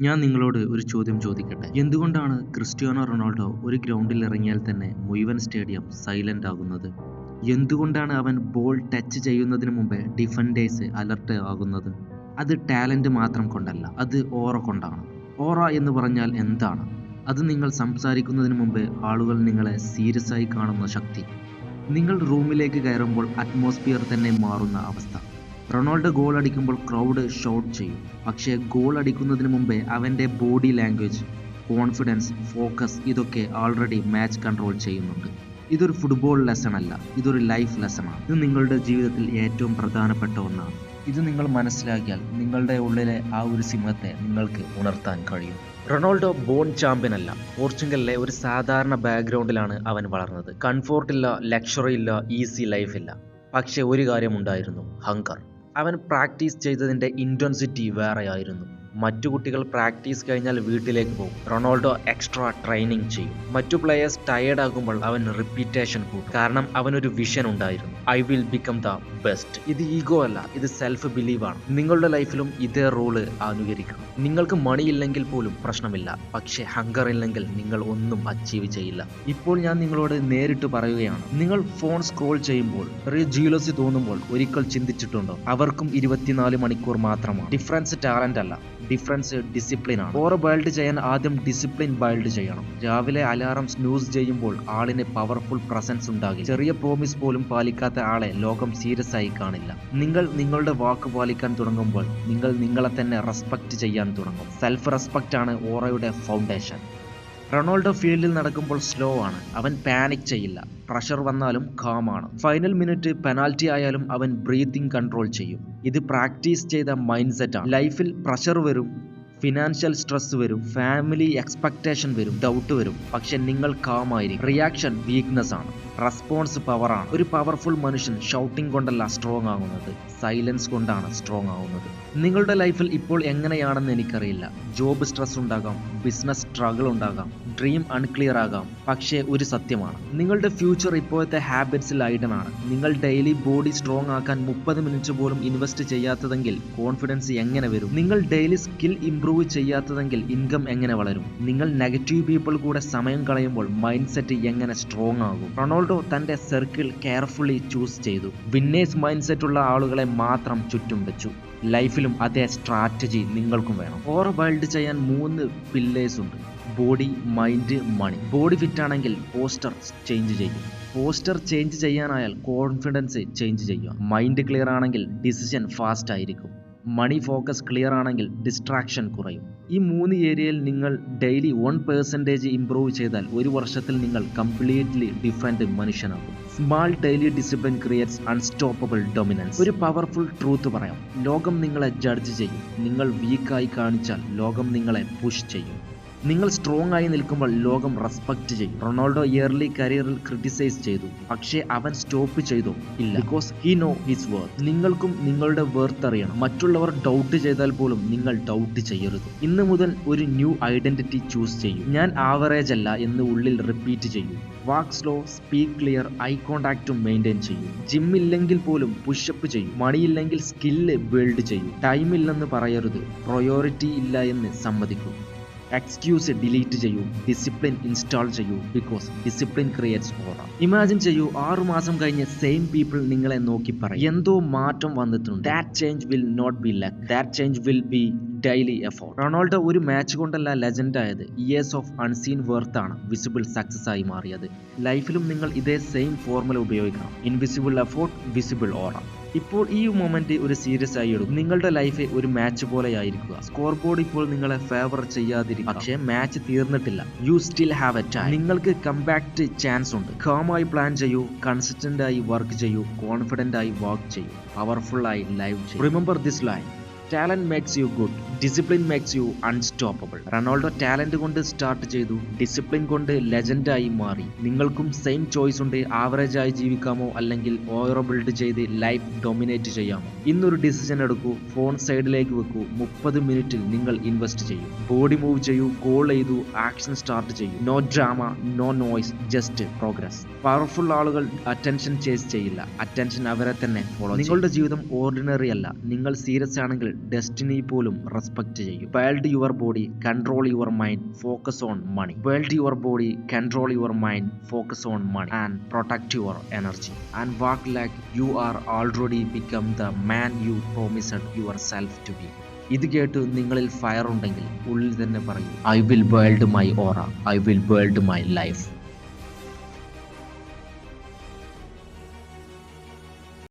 ഞാൻ നിങ്ങളോട് ഒരു ചോദ്യം ചോദിക്കട്ടെ. എന്തുകൊണ്ടാണ് ക്രിസ്ത്യാനോ റൊണാൾഡോ ഒരു ഗ്രൗണ്ടിൽ ഇറങ്ങിയാൽ തന്നെ മുഴുവൻ സ്റ്റേഡിയം സൈലന്റ് ആകുന്നത്? എന്തുകൊണ്ടാണ് അവൻ ബോൾ ടച്ച് ചെയ്യുന്നതിന് മുമ്പേ ഡിഫൻഡേഴ്സ് അലർട്ട് ആകുന്നത്? അത് ടാലന്റ് മാത്രം കൊണ്ടല്ല, അത് ഓറ കൊണ്ടാണ്. ഓറ എന്ന് പറഞ്ഞാൽ എന്താണ്? അത് നിങ്ങൾ സംസാരിക്കുന്നതിന് മുമ്പേ ആളുകൾ നിങ്ങളെ സീരിയസ് ആയി കാണുന്ന ശക്തി. നിങ്ങൾ റൂമിലേക്ക് കയറുമ്പോൾ അറ്റ്മോസ്ഫിയർ തന്നെ മാറുന്ന അവസ്ഥ. റൊണാൾഡോ ഗോൾ അടിക്കുമ്പോൾ ക്രൗഡ് ഷൗട്ട് ചെയ്യും, പക്ഷേ ഗോൾ അടിക്കുന്നതിന് മുമ്പേ അവൻ്റെ ബോഡി ലാംഗ്വേജ്, കോൺഫിഡൻസ്, ഫോക്കസ് ഇതൊക്കെ ആൾറെഡി മാച്ച് കൺട്രോൾ ചെയ്യുന്നുണ്ട്. ഇതൊരു ഫുട്ബോൾ ലെസൺ അല്ല, ഇതൊരു ലൈഫ് ലെസണാണ്. ഇത് നിങ്ങളുടെ ജീവിതത്തിൽ ഏറ്റവും പ്രധാനപ്പെട്ട ഒന്നാണ്. ഇത് നിങ്ങൾ മനസ്സിലാക്കിയാൽ നിങ്ങളുടെ ഉള്ളിലെ ആ ഒരു സിംഹത്തെ നിങ്ങൾക്ക് ഉണർത്താൻ കഴിയും. റൊണാൾഡോ ബോൺ ചാമ്പ്യൻ അല്ല. പോർച്ചുഗലിലെ ഒരു സാധാരണ ബാക്ക്ഗ്രൗണ്ടിലാണ് അവൻ വളർന്നത്. കംഫോർട്ടില്ല, ലക്ഷറി ഇല്ല, ഈസി ലൈഫ് ഇല്ല. പക്ഷേ ഒരു കാര്യമുണ്ടായിരുന്നു, ഹങ്കർ. അവൻ പ്രാക്ടീസ് ചെയ്തതിൻ്റെ ഇൻറ്റൻസിറ്റി വേറെയായിരുന്നു. മറ്റു കുട്ടികൾ പ്രാക്ടീസ് കഴിഞ്ഞാൽ വീട്ടിലേക്ക് പോകും. റൊണാൾഡോ എക്സ്ട്രാ ട്രെയിനിങ് ചെയ്യും. മറ്റു പ്ലെയേഴ്സ് ടയേർഡ് ആകുമ്പോൾ അവൻ റിപ്പീറ്റേഷൻ കൂട്ടും. കാരണം അവനൊരു വിഷൻ ഉണ്ടായിരുന്നു, I will become the best. ഇത് ഈഗോ അല്ല, ഇത് സെൽഫ് ബിലീവ് ആണ്. നിങ്ങളുടെ ലൈഫിലും ഇതേ റൂള് അനുകരിക്കണം. നിങ്ങൾക്ക് മണി ഇല്ലെങ്കിൽ പോലും പ്രശ്നമില്ല, പക്ഷേ ഹങ്കർ ഇല്ലെങ്കിൽ നിങ്ങൾ ഒന്നും അച്ചീവ് ചെയ്യില്ല. ഇപ്പോൾ ഞാൻ നിങ്ങളോട് നേരിട്ട് പറയുകയാണ്, നിങ്ങൾ ഫോൺ സ്ക്രോൾ ചെയ്യുമ്പോൾ ജീലോസി തോന്നുമ്പോൾ ഒരിക്കൽ ചിന്തിച്ചിട്ടുണ്ടോ? അവർക്കും 24 മണിക്കൂർ മാത്രമാണ്. ഡിഫറൻസ് ടാലന്റ് അല്ല, ഡിഫറൻസ് ഡിസിപ്ലിൻ ആണ്. ഓറ ബൈൽഡ് ചെയ്യാൻ ആദ്യം ഡിസിപ്ലിൻ ബൈൽഡ് ചെയ്യണം. രാവിലെ അലാറം സ്നൂസ് ചെയ്യുമ്പോൾ ആളിന് പവർഫുൾ പ്രസൻസ് ഉണ്ടാകില്ല. ചെറിയ പ്രോമിസ് പോലും പാലിക്കാത്ത ആളെ ലോകം സീരിയസ് ആയി കാണില്ല. നിങ്ങൾ നിങ്ങളുടെ വാക്ക് പാലിക്കാൻ തുടങ്ങുമ്പോൾ നിങ്ങൾ നിങ്ങളെ തന്നെ റെസ്പെക്ട് ചെയ്യാൻ തുടങ്ങും. സെൽഫ് റെസ്പെക്റ്റ് ആണ് ഓറയുടെ ഫൗണ്ടേഷൻ. റൊണാൾഡോ ഫീൽഡിൽ നടക്കുമ്പോൾ സ്ലോ ആണ്. അവൻ പാനിക് ചെയ്യില്ല. പ്രഷർ വന്നാലും കാമാണ്. ഫൈനൽ മിനിറ്റ് പെനാൽറ്റി ആയാലും അവൻ ബ്രീത്തിങ് കൺട്രോൾ ചെയ്യും. ഇത് പ്രാക്ടീസ് ചെയ്ത മൈൻഡ് സെറ്റാണ്. ലൈഫിൽ പ്രഷർ വരും, ഫിനാൻഷ്യൽ സ്ട്രെസ് വരും, ഫാമിലി എക്സ്പെക്ടേഷൻ വരും, ഡൗട്ട് വരും. പക്ഷെ നിങ്ങൾ കാമായിരിക്കും. റിയാക്ഷൻ വീക്ക്നെസ് ആണ്, റെസ്പോൺസ് പവറാണ്. ഒരു പവർഫുൾ മനുഷ്യൻ ഷൗട്ടിംഗ് കൊണ്ടല്ല സ്ട്രോങ് ആകുന്നത്, സൈലൻസ് കൊണ്ടാണ് സ്ട്രോങ് ആകുന്നത്. നിങ്ങളുടെ ലൈഫിൽ ഇപ്പോൾ എങ്ങനെയാണെന്ന് എനിക്കറിയില്ല. ജോബ് സ്ട്രെസ് ഉണ്ടാകാം, ബിസിനസ് സ്ട്രഗിൾ ഉണ്ടാകാം, ഡ്രീം അൺക്ലിയർ ആകാം. പക്ഷേ ഒരു സത്യമാണ്, നിങ്ങളുടെ ഫ്യൂച്ചർ ഇപ്പോഴത്തെ ഹാബിറ്റ്സിൽ ഐഡനാണ്. നിങ്ങൾ ഡെയിലി ബോഡി സ്ട്രോങ് ആക്കാൻ 30 മിനിറ്റ് പോലും ഇൻവെസ്റ്റ് ചെയ്യാത്തതെങ്കിൽ കോൺഫിഡൻസ് എങ്ങനെ വരും? നിങ്ങൾ ഡെയിലി സ്കിൽ ഇംപ്രൂവ് ചെയ്യാത്തതെങ്കിൽ ഇൻകം എങ്ങനെ വളരും? നിങ്ങൾ നെഗറ്റീവ് പീപ്പിൾ കൂടെ സമയം കളയുമ്പോൾ മൈൻഡ് സെറ്റ് എങ്ങനെ സ്ട്രോങ് ആകും? റൊണാൾഡോ തന്റെ സർക്കിൾ കെയർഫുള്ളി ചൂസ് ചെയ്തു. വിന്നേഴ്സ് മൈൻഡ് സെറ്റ് ഉള്ള ആളുകളെ മാത്രം ചുറ്റും വെച്ചു. ലൈഫിലും അതേ സ്ട്രാറ്റജി നിങ്ങൾക്കും വേണം. ഓറ ബൈൽഡ് ചെയ്യാൻ 3 പില്ലേഴ്സ് ഉണ്ട്: ബോഡി, മൈൻഡ്, മണി. ബോഡി ഫിറ്റ് ആണെങ്കിൽ പോസ്റ്റർ ചേഞ്ച് ചെയ്യും. പോസ്റ്റർ ചേഞ്ച് ചെയ്യാനായാൽ കോൺഫിഡൻസ് ചേഞ്ച് ചെയ്യുക. മൈൻഡ് ക്ലിയർ ആണെങ്കിൽ ഡിസിഷൻ ഫാസ്റ്റ് ആയിരിക്കും. മണി ഫോക്കസ് ക്ലിയർ ആണെങ്കിൽ ഡിസ്ട്രാക്ഷൻ കുറയും. ഈ 3 ഏരിയയിൽ നിങ്ങൾ ഡെയിലി 1% ഇംപ്രൂവ് ചെയ്താൽ 1 വർഷത്തിൽ നിങ്ങൾ കംപ്ലീറ്റ്ലി ഡിഫറെന്റ് മനുഷ്യനാകും. Small daily discipline creates unstoppable dominance. ഒരു പവർഫുൾ ട്രൂത്ത് പറയാം, ലോകം നിങ്ങളെ ജഡ്ജ് ചെയ്യും. നിങ്ങൾ വീക്കായി കാണിച്ചാൽ ലോകം നിങ്ങളെ പുഷ് ചെയ്യും. നിങ്ങൾ സ്ട്രോങ് ആയി നിൽക്കുമ്പോൾ ലോകം റെസ്പെക്ട് ചെയ്യും. റൊണാൾഡോ ഇയർലി കരിയറിൽ ക്രിട്ടിസൈസ് ചെയ്തു, പക്ഷേ അവൻ സ്റ്റോപ്പ് ചെയ്തു ഇല്ല. Because he know his worth. നിങ്ങൾക്കും നിങ്ങളുടെ വർത്ത് അറിയണം. മറ്റുള്ളവർ ഡൗട്ട് ചെയ്താൽ പോലും നിങ്ങൾ ഡൗട്ട് ചെയ്യരുത്. ഇന്ന് മുതൽ ഒരു ന്യൂ ഐഡന്റിറ്റി ചൂസ് ചെയ്യും. ഞാൻ ആവറേജ് അല്ല എന്ന് ഉള്ളിൽ റിപ്പീറ്റ് ചെയ്യും. Walk slow, speak clear, eye കോണ്ടാക്റ്റും മെയിൻറ്റെയിൻ ചെയ്യും. ജിമ്മില്ലെങ്കിൽ പോലും പുഷപ്പ് ചെയ്യും. മണിയില്ലെങ്കിൽ സ്കില്ല് ബിൽഡ് ചെയ്യും. ടൈമില്ലെന്ന് പറയരുത്, പ്രയോറിറ്റി ഇല്ല എന്ന് സമ്മതിക്കും. എക്സ്ക്യൂസ് ഡിലീറ്റ് ചെയ്യൂ, ഡിസിപ്ലിൻ ഇൻസ്റ്റാൾ ചെയ്യൂ. Because discipline creates aura. Imagine ചെയ്യൂ, 6 മാസം കഴിഞ്ഞ് സെയിം പീപ്പിൾ നിങ്ങളെ നോക്കി പറയും, എന്തോ മാറ്റം വന്നിട്ടുണ്ട്. That change will not be luck, that change will be daily effort. Ronaldo ഒരു മാച്ച് കൊണ്ടല്ല ലെജൻഡ് ആയത്, ഇയേഴ്സ് ഓഫ് അൺസീൻ വർത്ത് ആണ് വിസിബിൾ സക്സസ് ആയി മാറിയത്. ലൈഫിലും നിങ്ങൾ ഇതേ സെയിം ഫോർമുല ഉപയോഗിക്കണം. Invisible effort, visible aura. ഇപ്പോൾ ഈ മൊമെന്റ് ഒരു സീരിയസ് ആയി എടുക്കും. നിങ്ങളുടെ ലൈഫ് ഒരു മാച്ച് പോലെയായിരിക്കുക. സ്കോർ ബോർഡ് ഇപ്പോൾ നിങ്ങളെ ഫേവർ ചെയ്യാതിരിക്കും, പക്ഷേ മാച്ച് തീർന്നിട്ടില്ല. You still have A time. നിങ്ങൾക്ക് കംബാക്ട് ചാൻസ് ഉണ്ട്. കാമായി പ്ലാൻ ചെയ്യൂ, കൺസിസ്റ്റന്റ് ആയി വർക്ക് ചെയ്യൂ, കോൺഫിഡന്റ് ആയി വർക്ക് ചെയ്യൂ, പവർഫുൾ ആയി ലൈവ് ചെയ്യൂ. Remember this line, talent makes you good, discipline makes you unstoppable. Ronaldo talent കൊണ്ട് സ്റ്റാർട്ട് ചെയ്തു, ഡിസിപ്ലിൻ കൊണ്ട് ലെജൻഡായി മാറി. നിങ്ങൾക്കും സെയിം ചോയ്സ് ഉണ്ട്. ആവറേജ് ആയി ജീവിക്കാമോ അല്ലെങ്കിൽ ഓവർ ബിൽഡ് ചെയ്ത് ലൈഫ് ഡൊമിനേറ്റ് ചെയ്യാമോ? ഇന്നൊരു ഡിസിഷൻ എടുക്കൂ. ഫോൺ സൈഡിലേക്ക് വെക്കൂ. 30 മിനിറ്റിൽ നിങ്ങൾ ഇൻവെസ്റ്റ് ചെയ്യൂ. ബോഡി മൂവ് ചെയ്യൂ, കോൾ ചെയ്തു, ആക്ഷൻ സ്റ്റാർട്ട് ചെയ്യൂ. No drama, no noise, just progress. Powerful ആളുകൾ അറ്റൻഷൻ ചേസ് ചെയ്യില്ല, അറ്റൻഷൻ അവരെ തന്നെ ഫോളോ. നിങ്ങളുടെ ജീവിതം ഓർഡിനറി അല്ല. നിങ്ങൾ സീരിയസ് ആണെങ്കിൽ ഡെസ്റ്റിനി പോലും റെസ്പെക്ട് ചെയ്യും. Build your body, control your mind, focus on money. Build your body, control your mind, focus on money and protect your energy and walk like you are already become the man you promised yourself to be. ഇത് കേട്ട് നിങ്ങളിൽ fire ഉണ്ടെങ്കിൽ ഉള്ളിൽ തന്നെ പറയൂ, I will build my aura, I will build my life.